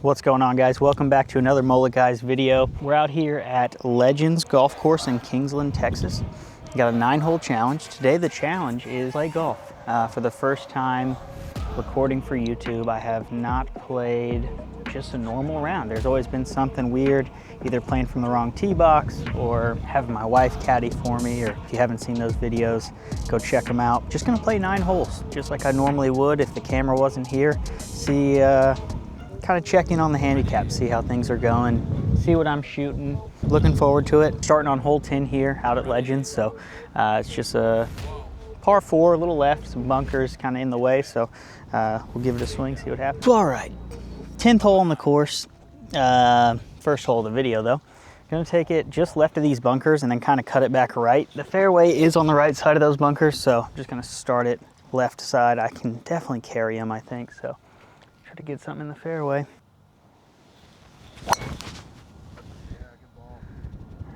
What's going on, guys? Welcome back to another Mulliguys video. We're out here at Legends Golf Course in Kingsland, Texas. Got a 9-hole challenge. Today the challenge is play golf. For the first time recording for YouTube, I have not played just a normal round. There's always been something weird, either playing from the wrong tee box or having my wife caddy for me, or if you haven't seen those videos, go check them out. Just gonna play 9 holes, just like I normally would if the camera wasn't here. See, kind of check in on the handicap, see how things are going, see what I'm shooting. Looking forward to it. Starting on hole 10 here out at Legends, so it's just a par 4, a little left, some bunkers kind of in the way, so we'll give it a swing, see what happens. All right, 10th hole on the course, first hole of the video though. Gonna take it just left of these bunkers and then kind of cut it back right. The fairway is on the right side of those bunkers, so I'm just gonna start it left side. I can definitely carry them, I think, so try to get something in the fairway.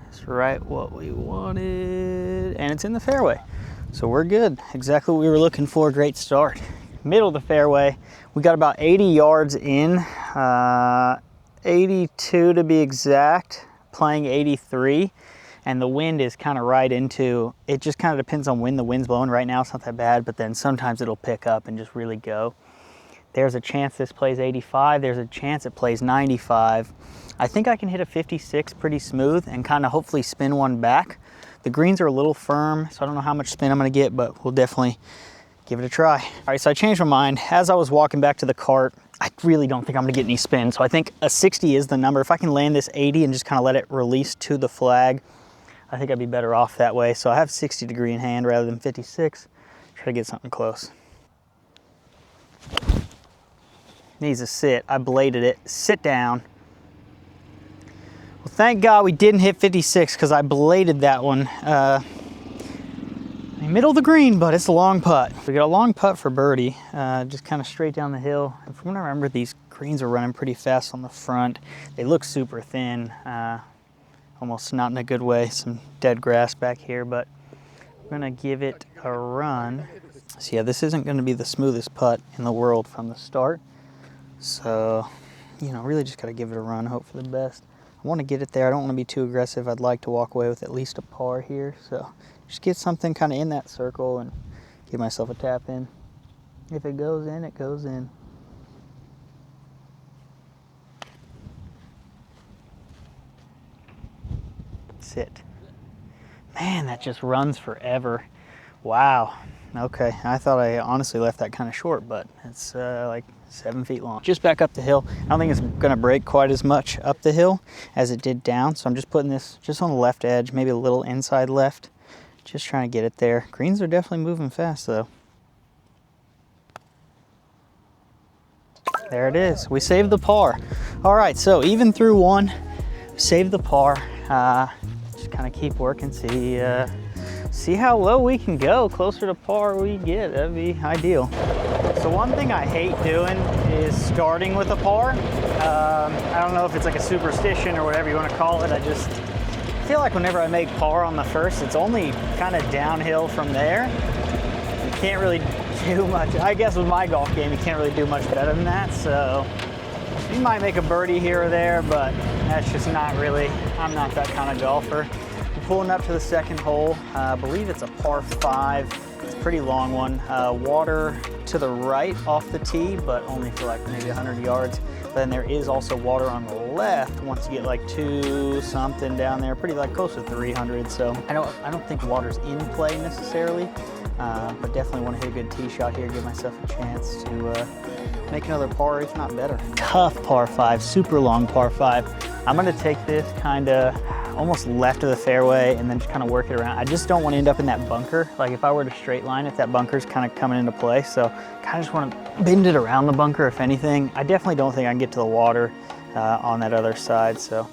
That's right, what we wanted, and it's in the fairway, so we're good. Exactly what we were looking for. Great start. Middle of the fairway, we got about 80 yards in, 82 to be exact, playing 83, and the wind is kind of right into it. Just kind of depends on when the wind's blowing. Right now it's not that bad, but then sometimes it'll pick up and just really go. There's a chance this plays 85. There's a chance it plays 95. I think I can hit a 56 pretty smooth and kind of hopefully spin one back. The greens are a little firm, so I don't know how much spin I'm gonna get, but we'll definitely give it a try. All right, so I changed my mind. As I was walking back to the cart, I really don't think I'm gonna get any spin, so I think a 60 is the number. If I can land this 80 and just kind of let it release to the flag, I think I'd be better off that way. So I have 60 degree in hand rather than 56. Try to get something close. Needs a sit. I bladed it. Sit down. Well, thank God we didn't hit 56 because I bladed that one. Middle of the green, but it's a long putt. We got a long putt for birdie, just kind of straight down the hill. And from what I remember, these greens are running pretty fast on the front. They look super thin, almost not in a good way. Some dead grass back here, but we're gonna give it a run. So yeah, this isn't gonna be the smoothest putt in the world from the start. So, you know, really just got to give it a run, hope for the best. I want to get it there. I don't want to be too aggressive. I'd like to walk away with at least a par here. So just get something kind of in that circle and give myself a tap in. If it goes in, it goes in. Sit. Man, that just runs forever. Wow. Okay, I thought I honestly left that kind of short, but it's like 7 feet long. Just back up the hill. I don't think it's gonna break quite as much up the hill as it did down, so I'm just putting this just on the left edge, maybe a little inside left. Just trying to get it there. Greens are definitely moving fast though. There it is. We saved the par. All right, so even through one, saved the par. Just kind of keep working, see how low we can go. Closer to par we get, that'd be ideal. So one thing I hate doing is starting with a par. I don't know if it's like a superstition or whatever you want to call it. I just feel like whenever I make par on the first, it's only kind of downhill from there. You can't really do much. I guess with my golf game, you can't really do much better than that. So you might make a birdie here or there, but that's just not really, I'm not that kind of golfer. Pulling up to the second hole, I believe it's a par 5. It's a pretty long one. Water to the right off the tee, but only for like maybe 100 yards. But then there is also water on the left once you get like 2 something down there, pretty like close to 300. So I don't think water's in play necessarily, but definitely want to hit a good tee shot here, give myself a chance to make another par, if not better. Tough par 5, super long par 5. I'm gonna take this kind of almost left of the fairway and then just kind of work it around. I just don't want to end up in that bunker. Like if I were to straight line it, that bunker's kind of coming into play. So kind of just want to bend it around the bunker if anything. I definitely don't think I can get to the water on that other side. So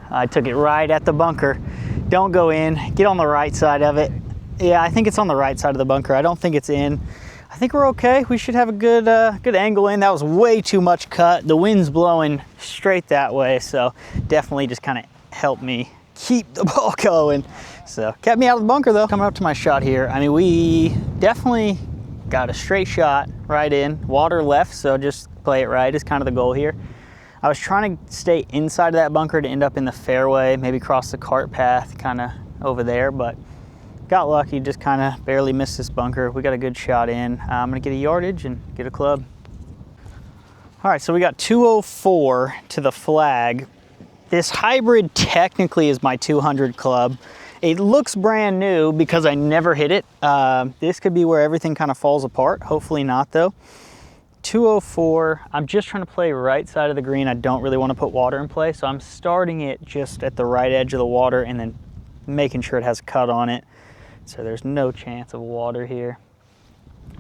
I took it right at the bunker. Don't go in, get on the right side of it. Yeah, I think it's on the right side of the bunker. I don't think it's in. I think we're okay. We should have a good good angle in. That was way too much cut. The wind's blowing straight that way, so definitely just kind of helped me keep the ball going. So kept me out of the bunker though. Coming up to my shot here, I mean, we definitely got a straight shot right in, water left, so just play it right is kind of the goal here. I was trying to stay inside of that bunker to end up in the fairway, maybe cross the cart path kind of over there, but got lucky, just kind of barely missed this bunker. We got a good shot in. I'm gonna get a yardage and get a club. All right, so we got 204 to the flag. This hybrid technically is my 200 club. It looks brand new because I never hit it. This could be where everything kind of falls apart. Hopefully not though. 204, I'm just trying to play right side of the green. I don't really want to put water in play, so I'm starting it just at the right edge of the water and then making sure it has a cut on it. So there's no chance of water here.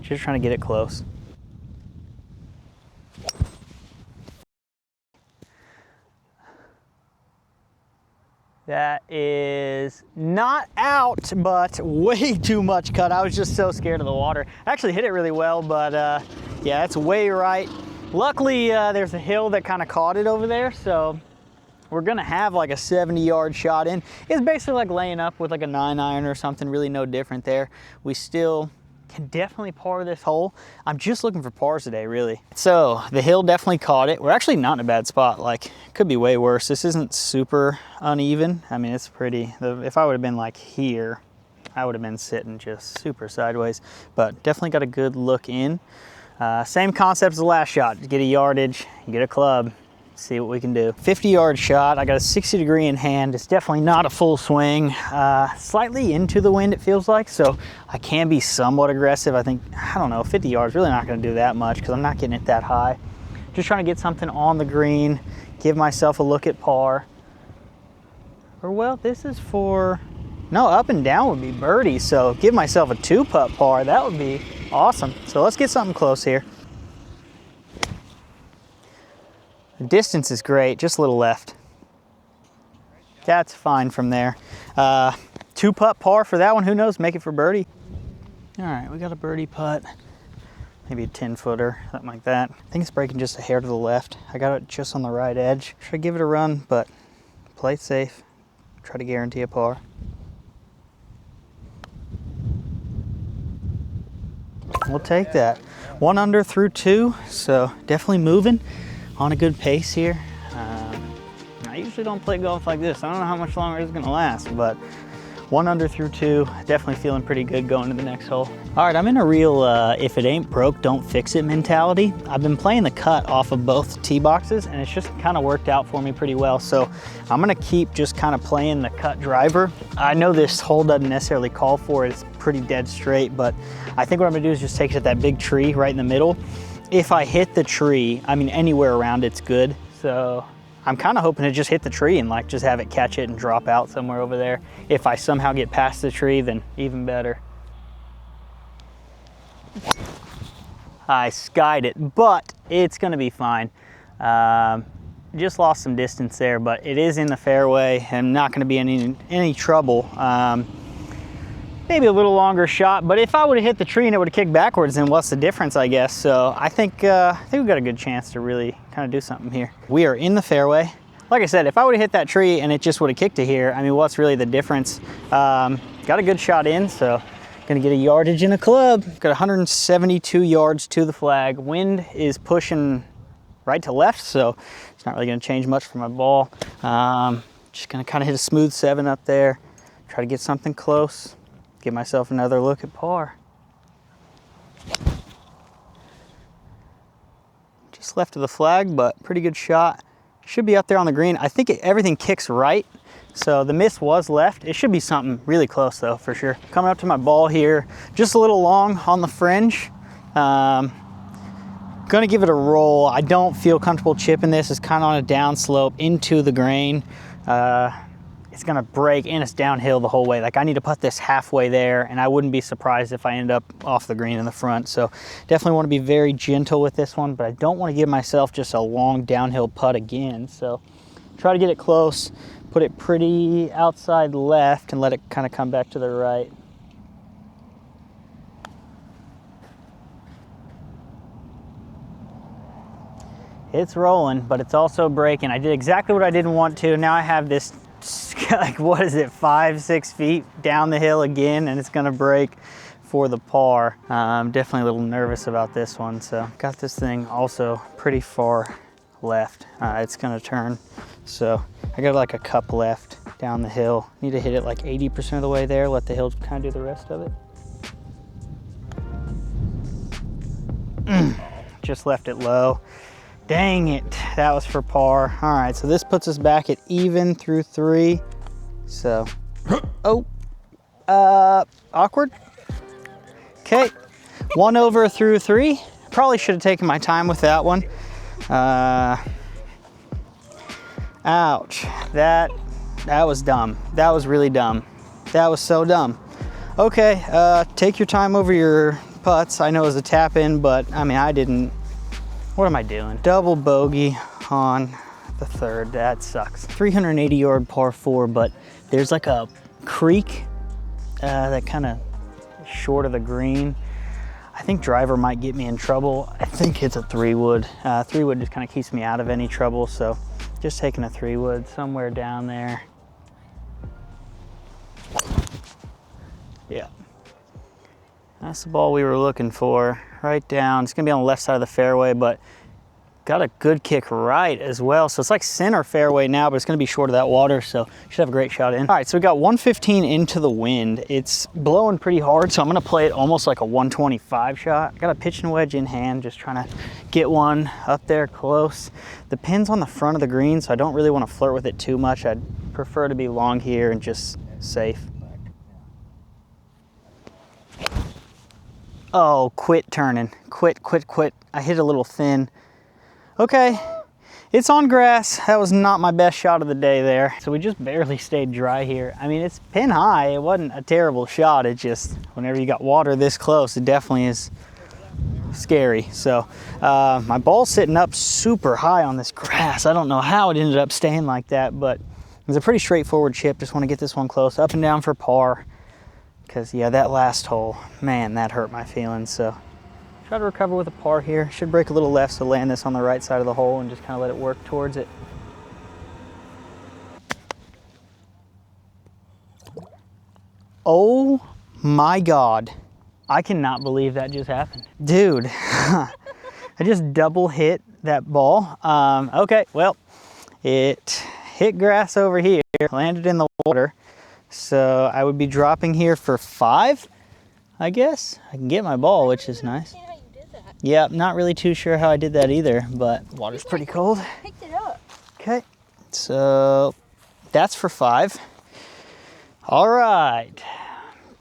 Just trying to get it close. That is not out, but way too much cut. I was just so scared of the water. I actually hit it really well, but yeah, it's way right. Luckily, there's a hill that kind of caught it over there, so we're gonna have like a 70-yard shot in. It's basically like laying up with like a 9-iron or something, really no different there. We still can definitely par this hole. I'm just looking for pars today, really. So the hill definitely caught it. We're actually not in a bad spot. Like, could be way worse. This isn't super uneven. I mean, it's pretty. If I would have been like here, I would have been sitting just super sideways, but definitely got a good look in. Same concept as the last shot. Get a yardage, get a club, see what we can do. 50-yard shot. I got a 60-degree in hand. It's definitely not a full swing. Slightly into the wind, it feels like, so I can be somewhat aggressive. I think, I don't know, 50 yards really not going to do that much because I'm not getting it that high. Just trying to get something on the green, give myself a look at par. Or well, this is for, no, up and down would be birdie, so give myself a 2-putt par. That would be awesome. So let's get something close here. The distance is great, just a little left. That's fine from there. 2-putt par for that one. Who knows, make it for birdie. All right, we got a birdie putt. Maybe a 10-footer, something like that. I think it's breaking just a hair to the left. I got it just on the right edge. Should give it a run, but play it safe. Try to guarantee a par. We'll take that. 1 under through 2, so definitely moving. On a good pace here. I usually don't play golf like this. I don't know how much longer it's gonna last, but 1 under through 2, definitely feeling pretty good going to the next hole. All right, I'm in a real if it ain't broke, don't fix it mentality. I've been playing the cut off of both tee boxes and it's just kind of worked out for me pretty well. So I'm gonna keep just kind of playing the cut driver. I know this hole doesn't necessarily call for it. It's pretty dead straight, but I think what I'm gonna do is just take it at that big tree right in the middle. If I hit the tree, I mean, anywhere around it's good. So I'm kind of hoping to just hit the tree and like just have it catch it and drop out somewhere over there. If I somehow get past the tree, then even better. I skied it, but it's gonna be fine. Just lost some distance there, but it is in the fairway and not gonna be any trouble. Maybe a little longer shot, but if I would have hit the tree and it would have kicked backwards, then what's the difference, I guess? So I think we've got a good chance to really kind of do something here. We are in the fairway. Like I said, if I would have hit that tree and it just would have kicked to here, I mean, what's really the difference? Got a good shot in, so gonna get a yardage in a club. Got 172 yards to the flag. Wind is pushing right to left, so it's not really gonna change much for my ball. Just gonna kind of hit a smooth 7 up there. Try to get something close. Give myself another look at par. Just left of the flag, but pretty good shot. Should be up there on the green. I think everything kicks right, so the miss was left. It should be something really close though, for sure. Coming up to my ball here, just a little long on the fringe. Gonna give it a roll. I don't feel comfortable chipping this. It's kind of on a down slope into the grain. It's gonna break and it's downhill the whole way. Like I need to put this halfway there and I wouldn't be surprised if I end up off the green in the front. So definitely wanna be very gentle with this one, but I don't wanna give myself just a long downhill putt again. So try to get it close, put it pretty outside left and let it kind of come back to the right. It's rolling, but it's also breaking. I did exactly what I didn't want to. Now I have this, like, what is it, 5-6 feet down the hill again, and it's gonna break for the par. I'm definitely a little nervous about this one. So got this thing also pretty far left. It's gonna turn. So I got like a cup left down the hill. Need to hit it like 80% of the way there, let the hill kind of do the rest of it. Just left it low. Dang it, that was for par. All right, so this puts us back at even through 3. So, awkward. Okay, 1 over through 3. Probably should have taken my time with that one. Ouch, that was dumb. That was really dumb. That was so dumb. Okay, take your time over your putts. I know it was a tap in, but I mean, I didn't. What am I doing? Double bogey on the 3rd. That sucks. 380 yard par 4, but there's like a creek that kind of short of the green. I think driver might get me in trouble. I think it's a 3-wood. 3-wood just kind of keeps me out of any trouble, so just taking a 3-wood somewhere down there. Yeah. That's the ball we were looking for. Right down. It's gonna be on the left side of the fairway, but got a good kick right as well. So it's like center fairway now, but it's gonna be short of that water, so should have a great shot in. All right, so we got 115 into the wind. It's blowing pretty hard, so I'm gonna play it almost like a 125 shot. Got a pitching wedge in hand, just trying to get one up there close. The pin's on the front of the green, so I don't really want to flirt with it too much. I'd prefer to be long here and just safe. Oh, quit turning. Quit. I hit a little thin. Okay, it's on grass. That was not my best shot of the day there. So we just barely stayed dry here. I mean, it's pin high. It wasn't a terrible shot. It just, whenever you got water this close, it definitely is scary. So my ball's sitting up super high on this grass. I don't know how it ended up staying like that, but it was a pretty straightforward chip. Just want to get this one close, up and down for par. Because, yeah, that last hole, man, that hurt my feelings. So try to recover with a par here. Should break a little left, so land this on the right side of the hole and just kind of let it work towards it. Oh my God. I cannot believe that just happened. Dude, I just double hit that ball. Okay, well, it hit grass over here, landed in the water. So I would be dropping here for 5, I guess. I can get my ball, which is nice. How you did that. Yeah, not really too sure how I did that either, but water's pretty cold. Picked it up. Okay, so that's for 5. All right.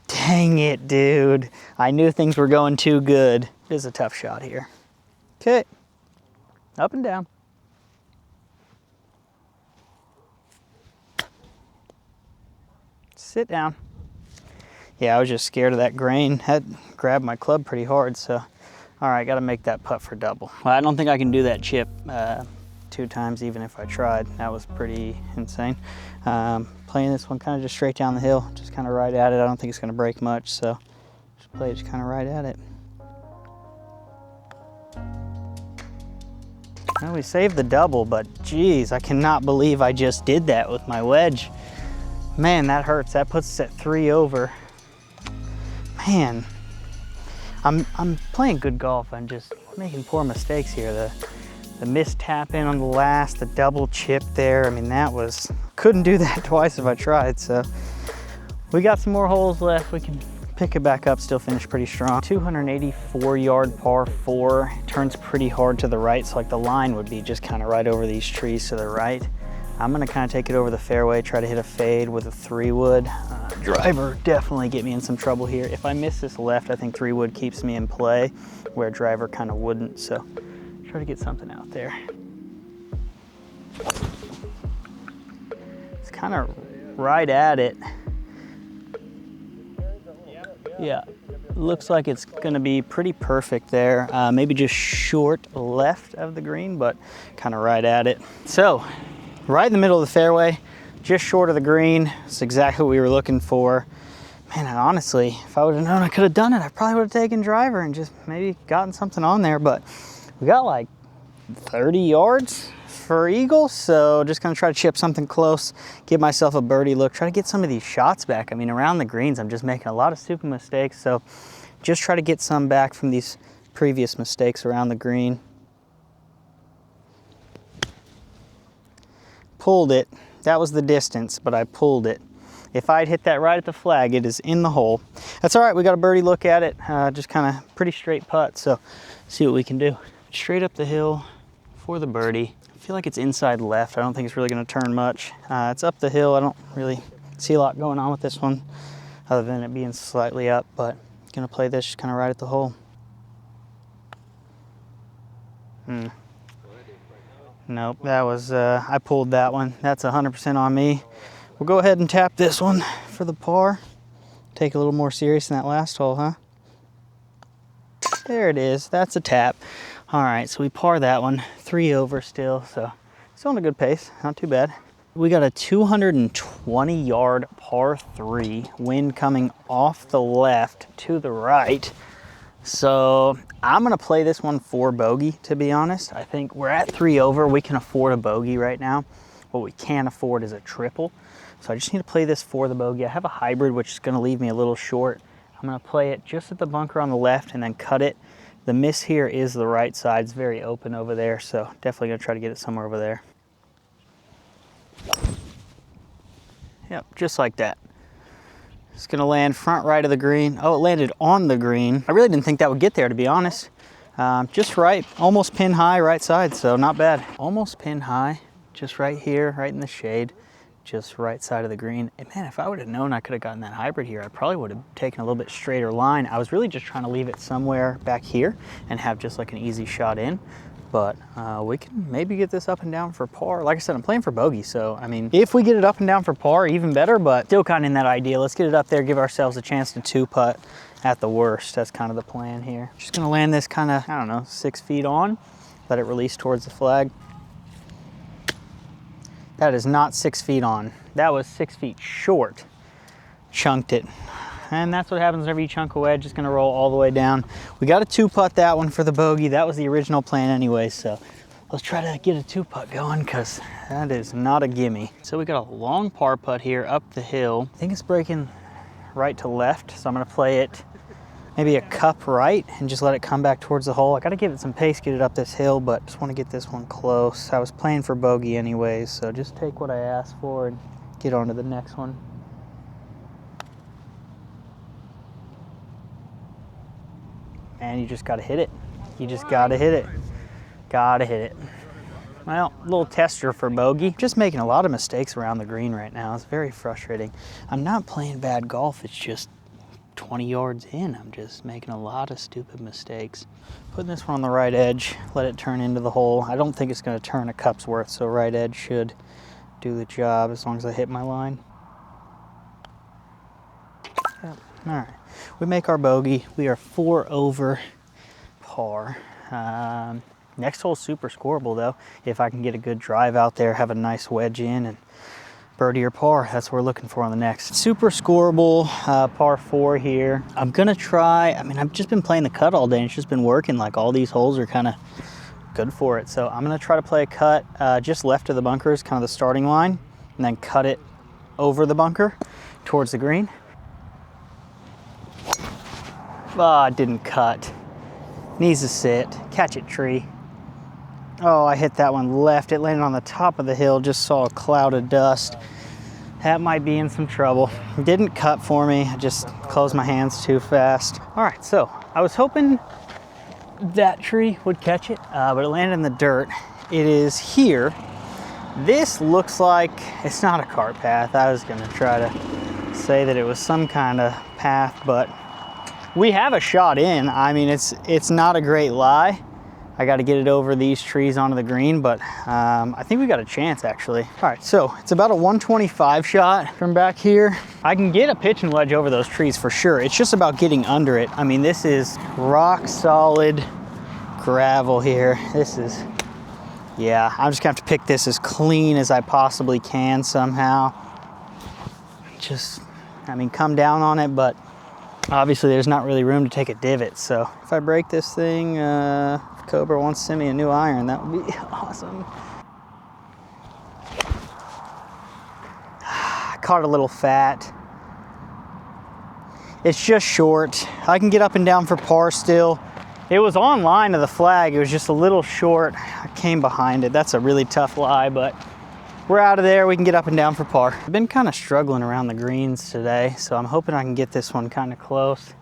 Dang it, dude. I knew things were going too good. It is a tough shot here. Okay, up and down. Sit down. Yeah, I was just scared of that grain. That grabbed my club pretty hard, so. All right, gotta make that putt for double. Well, I don't think I can do that chip 2 times even if I tried. That was pretty insane. Playing this one kind of just straight down the hill, just kind of right at it. I don't think it's gonna break much, so just play it just kind of right at it. Well, we saved the double, but geez, I cannot believe I just did that with my wedge. Man, that hurts. That puts us at 3 over. Man, I'm playing good golf. I'm just making poor mistakes here. The missed tap in on the last, the double chip there. I mean, that was, couldn't do that twice if I tried. So we got some more holes left. We can pick it back up, still finish pretty strong. 284 yard par 4. It turns pretty hard to the right. So like the line would be just kind of right over these trees to the right. I'm gonna kind of take it over the fairway, try to hit a fade with a 3-wood. Driver definitely get me in some trouble here. If I miss this left, I think 3-wood keeps me in play, where driver kind of wouldn't. So try to get something out there. It's kind of right at it. Yeah, looks like it's gonna be pretty perfect there. Maybe just short left of the green, but kind of right at it. So, right in the middle of the fairway, just short of the green. It's exactly what we were looking for. Man, and honestly, if I would have known I could have done it, I probably would have taken driver and just maybe gotten something on there, but we got like 30 yards for eagle, so just gonna try to chip something close, give myself a birdie look, try to get some of these shots back. I mean, around the greens, I'm just making a lot of stupid mistakes, so Just try to get some back from these previous mistakes around the green. Pulled it. That was the distance, but I pulled it. If I'd hit that right at the flag, it is in the hole. That's all right, we got a birdie look at it. Just kind of pretty straight putt, so see what we can do. Straight up the hill for the birdie. I feel like it's inside left. I don't think it's really gonna turn much. It's up the hill. I don't really see a lot going on with this one other than it being slightly up, but gonna play this just kind of right at the hole. Nope, that was, I pulled that one. That's 100% on me. We'll go ahead and tap this one for the par. Take it a little more serious than that last hole, huh? There it is, that's a tap. All right, so we par that one, 3 over still, so still on a good pace, not too bad. We got a 220-yard par 3, wind coming off the left to the right. So I'm gonna play this one for bogey, to be honest. I think we're at 3 over, we can afford a bogey right now. What we can't afford is a triple. So I just need to play this for the bogey. I have a hybrid, which is gonna leave me a little short. I'm gonna play it just at the bunker on the left and then cut it. The miss here is the right side. It's very open over there, so definitely gonna try to get it somewhere over there. Yep, just like that. It's gonna land front right of the green. Oh, it landed on the green. I really didn't think that would get there, to be honest. Just right, almost pin high right side, so not bad. Almost pin high, just right here, right in the shade. Just right side of the green. And man, if I would have known I could have gotten that hybrid here, I probably would have taken a little bit straighter line. I was really just trying to leave it somewhere back here and have just like an easy shot in. But we can maybe get this up and down for par. Like I said, I'm playing for bogey, so I mean, if we get it up and down for par, even better, but still kind of in that idea. Let's get it up there, give ourselves a chance to 2-putt at the worst. That's kind of the plan here. Just gonna land this kind of, I don't know, 6 feet on, let it release towards the flag. That is not 6 feet on. That was 6 feet short. Chunked it. And that's what happens whenever you chunk a wedge. It's gonna roll all the way down. We got a 2-putt that one for the bogey. That was the original plan anyway, so let's try to get a 2-putt going because that is not a gimme. So we got a long par putt here up the hill. I think it's breaking right to left, so I'm gonna play it maybe a cup right and just let it come back towards the hole. I gotta give it some pace, get it up this hill, but just wanna get this one close. I was playing for bogey anyways, so just take what I asked for and get on to the next one. And you just gotta hit it. You just gotta hit it. Gotta hit it. Well, a little tester for bogey. Just making a lot of mistakes around the green right now. It's very frustrating. I'm not playing bad golf, it's just 20 yards in. I'm just making a lot of stupid mistakes. Putting this one on the right edge, let it turn into the hole. I don't think it's gonna turn a cup's worth, so right edge should do the job as long as I hit my line. Yep. All right, we make our bogey. We are 4 over par. Next hole's super scoreable though. If I can get a good drive out there, have a nice wedge in, and birdie or par, that's what we're looking for on the next. Super scoreable, par 4 here. I'm gonna try, I mean, I've just been playing the cut all day and it's just been working. Like all these holes are kind of good for it. So I'm gonna try to play a cut just left of the bunker is kind of the starting line, and then cut it over the bunker towards the green. Oh, it didn't cut. Needs to sit, catch it tree. Oh, I hit that one left. It landed on the top of the hill, just saw a cloud of dust. That might be in some trouble. It didn't cut for me, I just closed my hands too fast. All right, so I was hoping that tree would catch it, but it landed in the dirt. It is here. This looks like, it's not a cart path. I was gonna try to say that it was some kind of path, but we have a shot in. I mean, it's not a great lie. I got to get it over these trees onto the green, but I think we got a chance actually. All right, so it's about a 125 shot from back here. I can get a pitch and wedge over those trees for sure. It's just about getting under it. I mean, this is rock solid gravel here. This is, yeah, I'm just gonna have to pick this as clean as I possibly can somehow. Just, I mean, come down on it, but obviously there's not really room to take a divot. So if I break this thing, if Cobra wants to send me a new iron, that would be awesome. I caught a little fat. It's just short. I can get up and down for par still. It was on line of the flag. It was just a little short. I came behind it. That's a really tough lie, but we're out of there. We can get up and down for par. I've been kind of struggling around the greens today, so I'm hoping I can get this one kind of close.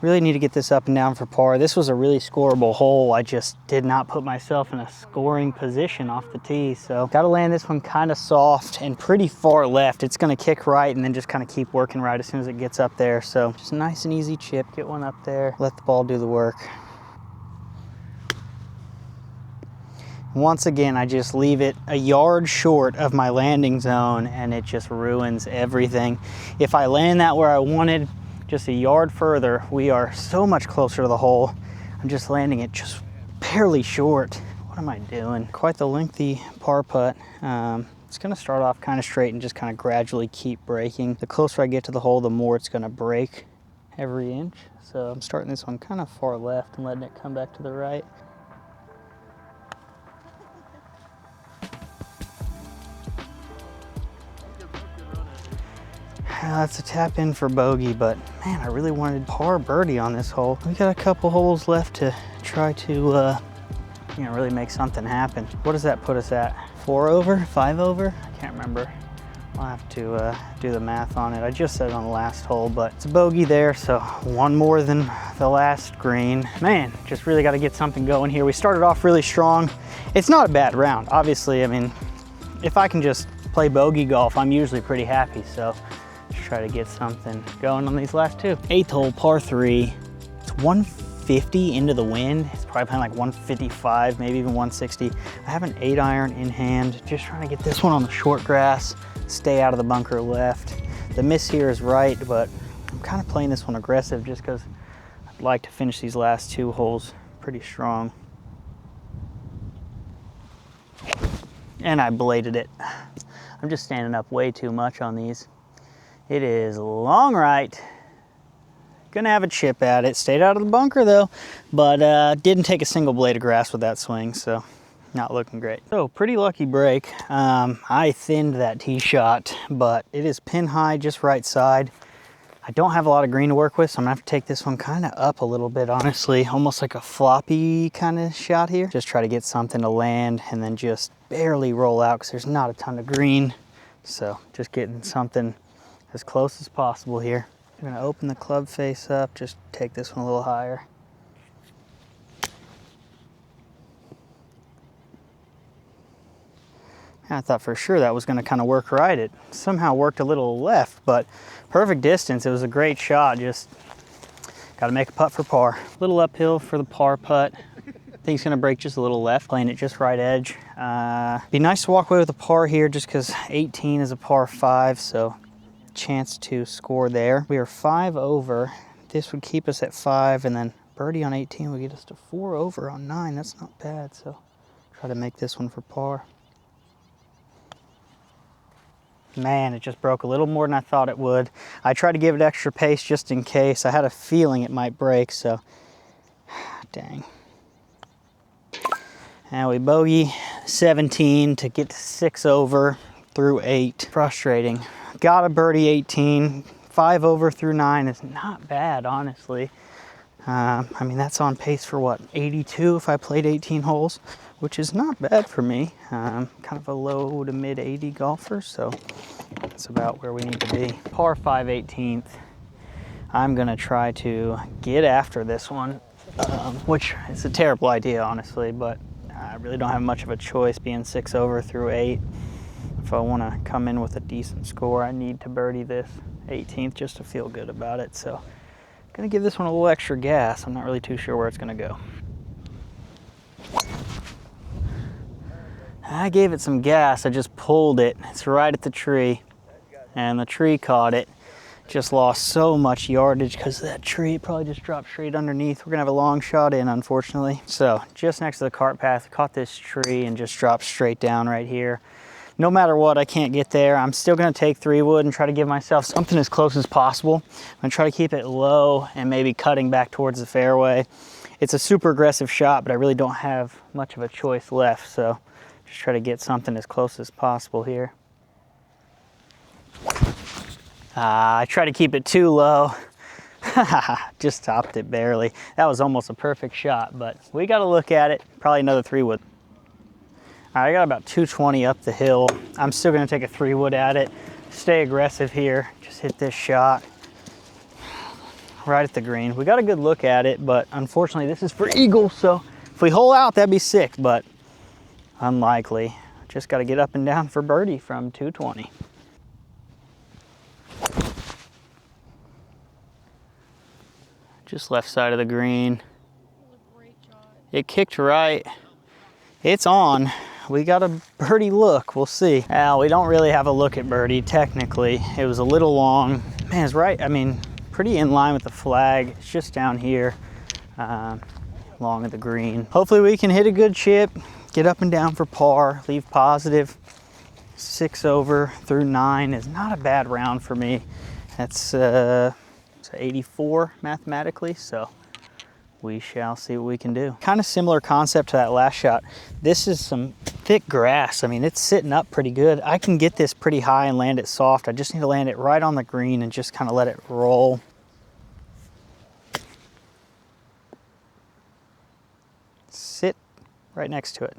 Really need to get this up and down for par. This was a really scoreable hole. I just did not put myself in a scoring position off the tee, so got to land this one kind of soft and pretty far left. It's going to kick right and then just kind of keep working right as soon as it gets up there. So just a nice and easy chip. Get one up there. Let the ball do the work. Once again, I just leave it a yard short of my landing zone and it just ruins everything. If I land that where I wanted, just a yard further, we are so much closer to the hole. I'm just landing it just barely short. What am I doing? Quite the lengthy par putt. It's gonna start off kind of straight and just kind of gradually keep breaking. The closer I get to the hole, the more it's gonna break every inch. So I'm starting this one kind of far left and letting it come back to the right. That's a tap in for bogey, but man, I really wanted par birdie on this hole. We got a couple holes left to try to, really make something happen. What does that put us at? 4 over, 5 over? I can't remember. I'll have to do the math on it. I just said it on the last hole, but it's a bogey there, so one more than the last green. Man, just really got to get something going here. We started off really strong. It's not a bad round, obviously. I mean, if I can just play bogey golf, I'm usually pretty happy, so try to get something going on these last two. 8th hole, par 3. It's 150 into the wind. It's probably playing like 155, maybe even 160. I have an 8-iron in hand, just trying to get this one on the short grass, stay out of the bunker left. The miss here is right, but I'm kind of playing this one aggressive just because I'd like to finish these last 2 holes pretty strong. And I bladed it. I'm just standing up way too much on these. It is long right. Gonna have a chip at it. Stayed out of the bunker though, but didn't take a single blade of grass with that swing, so not looking great. So pretty lucky break. I thinned that tee shot, but it is pin high, just right side. I don't have a lot of green to work with, so I'm gonna have to take this one kind of up a little bit, honestly. Almost like a floppy kind of shot here. Just try to get something to land and then just barely roll out because there's not a ton of green. So just getting something as close as possible here. I'm gonna open the club face up, just take this one a little higher. I thought for sure that was gonna kind of work right. It somehow worked a little left, but perfect distance. It was a great shot, just gotta make a putt for par. A little uphill for the par putt. I think it's gonna break just a little left, playing it just right edge. Be nice to walk away with a par here just because 18 is a par 5, so chance to score there. We are 5 over. This would keep us at 5, and then birdie on 18 would get us to 4 over on 9. That's not bad, so try to make this one for par. Man, it just broke a little more than I thought it would. I tried to give it extra pace just in case. I had a feeling it might break, so dang. And we bogey 17 to get to 6 over through 8. Frustrating. Got a birdie 18, 5 over through 9 is not bad, honestly. I mean, that's on pace for what, 82 if I played 18 holes, which is not bad for me. Kind of a low to mid 80 golfer, so that's about where we need to be. Par 5 18th. I'm gonna try to get after this one, which is a terrible idea, honestly, but I really don't have much of a choice being 6 over through 8. If I want to come in with a decent score, I need to birdie this 18th just to feel good about it. So I'm going to give this one a little extra gas. I'm not really too sure where it's going to go. I gave it some gas. I just pulled it. It's right at the tree, and the tree caught it. Just lost so much yardage because that tree probably just dropped straight underneath. We're going to have a long shot in, unfortunately. So just next to the cart path, caught this tree and just dropped straight down right here. No matter what, I can't get there. I'm still gonna take 3-wood and try to give myself something as close as possible. I'm gonna try to keep it low and maybe cutting back towards the fairway. It's a super aggressive shot, but I really don't have much of a choice left, so just try to get something as close as possible here. I try to keep it too low. Just topped it barely. That was almost a perfect shot, but we got to look at it. Probably another 3-wood. All right, I got about 220 up the hill. I'm still going to take a 3-wood at it. Stay aggressive here. Just hit this shot right at the green. We got a good look at it, but unfortunately this is for eagle, so if we hole out, that'd be sick, but unlikely. Just got to get up and down for birdie from 220. Just left side of the green. It kicked right. It's on. We got a birdie look. We'll see. Now, we don't really have a look at birdie, technically. It was a little long. Man, it's right. I mean, pretty in line with the flag. It's just down here, long at the green. Hopefully we can hit a good chip, get up and down for par, leave positive. 6 over through 9 is not a bad round for me. That's 84 mathematically, so we shall see what we can do. Kind of similar concept to that last shot. This is some thick grass. I mean, it's sitting up pretty good. I can get this pretty high and land it soft. I just need to land it right on the green and just kind of let it roll. Sit right next to it.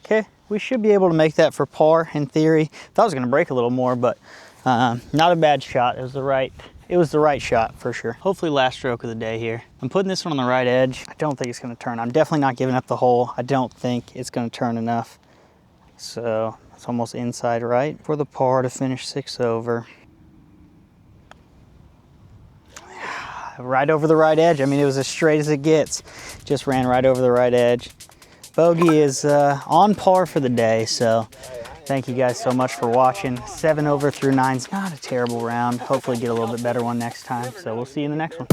Okay, we should be able to make that for par in theory. Thought I was gonna break a little more, but not a bad shot. It was the right shot for sure. Hopefully last stroke of the day here. I'm putting this one on the right edge. I don't think it's gonna turn. I'm definitely not giving up the hole. I don't think it's gonna turn enough. So it's almost inside right for the par to finish 6 over. Right over the right edge. I mean, it was as straight as it gets. Just ran right over the right edge. Bogey is on par for the day, so thank you guys so much for watching. 7 over through 9's not a terrible round. Hopefully get a little bit better one next time. So we'll see you in the next one.